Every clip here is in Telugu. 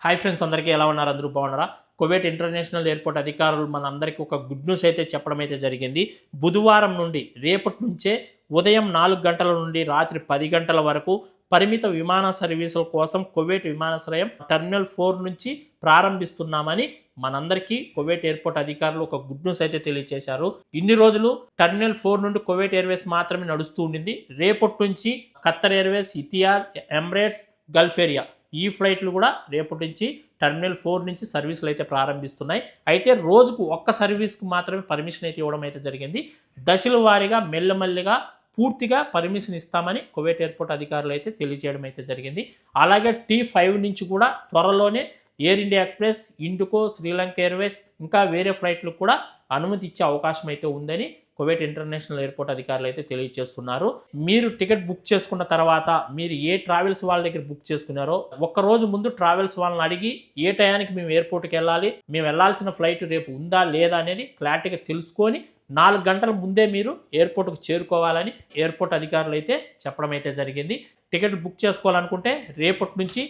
హాయ్ ఫ్రెండ్స్, అందరికీ ఎలా ఉన్నారు? అందరూ బాగున్నారా? కువైట్ ఇంటర్నేషనల్ ఎయిర్పోర్ట్ అధికారులు మనందరికీ ఒక గుడ్ న్యూస్ అయితే చెప్పడం అయితే జరిగింది. బుధవారం నుండి రేపటి నుంచే ఉదయం 4 గంటల నుండి రాత్రి 10 గంటల వరకు పరిమిత విమాన సర్వీసుల కోసం కువైట్ విమానాశ్రయం టెర్మినల్ 4 నుంచి ప్రారంభిస్తున్నామని మనందరికీ కువైట్ ఎయిర్పోర్ట్ అధికారులు ఒక గుడ్ న్యూస్ అయితే తెలియజేశారు. ఇన్ని రోజులు టెర్మినల్ 4 నుండి కువైట్ ఎయిర్వేస్ మాత్రమే నడుస్తూ ఉండింది. రేపటి నుంచి Qatar Airways, Etihad, Emirates, Gulf area ఈ ఫ్లైట్లు కూడా రేపటి నుంచి టెర్మినల్ 4 నుంచి సర్వీసులు అయితే ప్రారంభిస్తున్నాయి. అయితే రోజుకు ఒక్క సర్వీస్కి మాత్రమే పర్మిషన్ అయితే ఇవ్వడం అయితే జరిగింది. దశల వారీగా మెల్లమెల్లిగా పూర్తిగా పర్మిషన్ ఇస్తామని కువైట్ ఎయిర్పోర్ట్ అధికారులు అయితే తెలియజేయడం అయితే జరిగింది. అలాగే T5 నుంచి కూడా త్వరలోనే air India express, IndiGo, Sri Lanka Airways ఇంకా వేరే ఫ్లైట్లకు కూడా అనుమతి ఇచ్చే అవకాశం అయితే ఉందని కువైట్ ఇంటర్నేషనల్ ఎయిర్పోర్ట్ అధికారులు అయితే తెలియజేస్తున్నారు. మీరు టికెట్ బుక్ చేసుకున్న తర్వాత మీరు ఏ ట్రావెల్స్ వాళ్ళ దగ్గర బుక్ చేసుకున్నారో ఒక్కరోజు ముందు ట్రావెల్స్ వాళ్ళని అడిగి ఏ టయానికి మేము ఎయిర్పోర్ట్కి వెళ్ళాలి, మేము వెళ్ళాల్సిన ఫ్లైట్ రేపు ఉందా లేదా అనేది క్లారిటీగా తెలుసుకొని 4 గంటల ముందే మీరు ఎయిర్పోర్ట్కి చేరుకోవాలని ఎయిర్పోర్ట్ అధికారులు అయితే చెప్పడం అయితే జరిగింది. టికెట్ బుక్ చేసుకోవాలనుకుంటే రేపటి నుంచి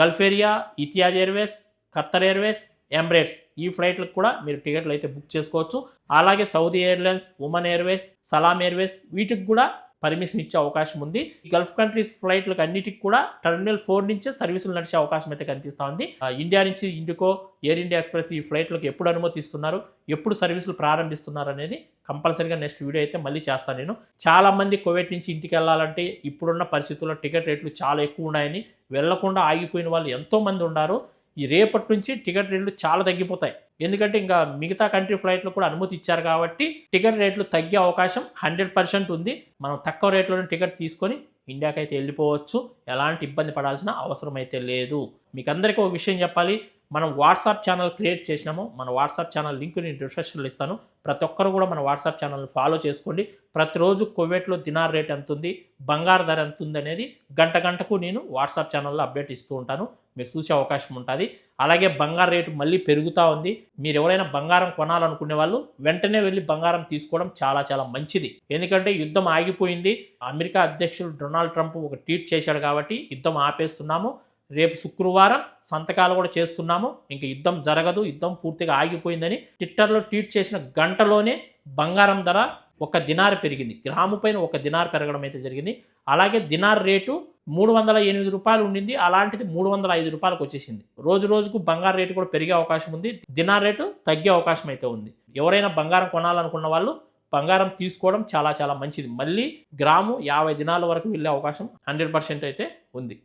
Gulf area, Etihad Airways, Qatar Airways, Emirates ఈ ఫ్లైట్లకు కూడా మీరు టికెట్లు అయితే బుక్ చేసుకోవచ్చు. అలాగే Saudi Airlines, Oman Airways, Salam Airways వీటికి కూడా పర్మిషన్ ఇచ్చే అవకాశం ఉంది. గల్ఫ్ కంట్రీస్ ఫ్లైట్లకు అన్నిటికి కూడా టెర్మినల్ 4 నుంచే సర్వీసులు నడిచే అవకాశం అయితే కనిపిస్తూ ఉంది. ఇండియా నుంచి ఇండిగో, ఎయిర్ ఇండియా ఎక్స్ప్రెస్ ఈ ఫ్లైట్లకు ఎప్పుడు అనుమతిస్తున్నారు, ఎప్పుడు సర్వీసులు ప్రారంభిస్తున్నారు అనేది కంపల్సరీగా నెక్స్ట్ వీడియో అయితే మళ్ళీ చేస్తాను నేను. చాలా మంది కువైట్ నుంచి ఇంటికి వెళ్ళాలంటే ఇప్పుడున్న పరిస్థితుల్లో టికెట్ రేట్లు చాలా ఎక్కువ ఉన్నాయని వెళ్లకుండా ఆగిపోయిన వాళ్ళు ఎంతోమంది ఉన్నారు. ఈ రేపటి నుంచి టికెట్ రేట్లు చాలా తగ్గిపోతాయి. ఎందుకంటే ఇంకా మిగతా కంట్రీ ఫ్లైట్లు కూడా అనుమతి ఇచ్చారు కాబట్టి టికెట్ రేట్లు తగ్గే అవకాశం 100% ఉంది. మనం తక్కువ రేట్లోనే టికెట్ తీసుకొని ఇండియాకి అయితే వెళ్ళిపోవచ్చు. ఎలాంటి ఇబ్బంది పడాల్సిన అవసరం అయితే లేదు. మీకు అందరికీ ఒక విషయం చెప్పాలి, మనం వాట్సాప్ ఛానల్ క్రియేట్ చేసినాము. మన వాట్సాప్ ఛానల్ లింక్ నేను డిస్క్రిప్షన్లో ఇస్తాను. ప్రతి ఒక్కరు కూడా మన వాట్సాప్ ఛానల్ని ఫాలో చేసుకోండి. ప్రతిరోజు కువైట్లో దినార్ రేట్ ఎంత ఉంది, బంగారు ధర ఎంత ఉంది అనేది గంటకు నేను వాట్సాప్ ఛానల్లో అప్డేట్ ఇస్తూ ఉంటాను. మీరు చూసే అవకాశం ఉంటుంది. అలాగే బంగారు రేటు మళ్ళీ పెరుగుతూ ఉంది. మీరు ఎవరైనా బంగారం కొనాలనుకునే వాళ్ళు వెంటనే వెళ్ళి బంగారం తీసుకోవడం చాలా చాలా మంచిది. ఎందుకంటే యుద్ధం ఆగిపోయింది. అమెరికా అధ్యక్షుడు డొనాల్డ్ ట్రంప్ ఒక ట్వీట్ చేశాడు కాబట్టి యుద్ధం ఆపేస్తున్నాము. రేపు శుక్రవారం సంతకాలు కూడా చేస్తున్నాము. ఇంక యుద్ధం జరగదు, యుద్ధం పూర్తిగా ఆగిపోయిందని ట్విట్టర్లో ట్వీట్ చేసిన గంటలోనే బంగారం ధర 1 దినార్ పెరిగింది. గ్రాము పైన 1 దినార్ పెరగడం అయితే జరిగింది. అలాగే దినార్ రేటు 308 రూపాయలు ఉండింది, అలాంటిది 305 రూపాయలకు వచ్చేసింది. రోజు రోజుకు బంగారు రేటు కూడా పెరిగే అవకాశం ఉంది. దినార్ రేటు తగ్గే అవకాశం అయితే ఉంది. ఎవరైనా బంగారం కొనాలనుకున్న వాళ్ళు బంగారం తీసుకోవడం చాలా చాలా మంచిది. మళ్ళీ గ్రాము 50 దినాల వరకు వెళ్ళే అవకాశం 100% అయితే ఉంది.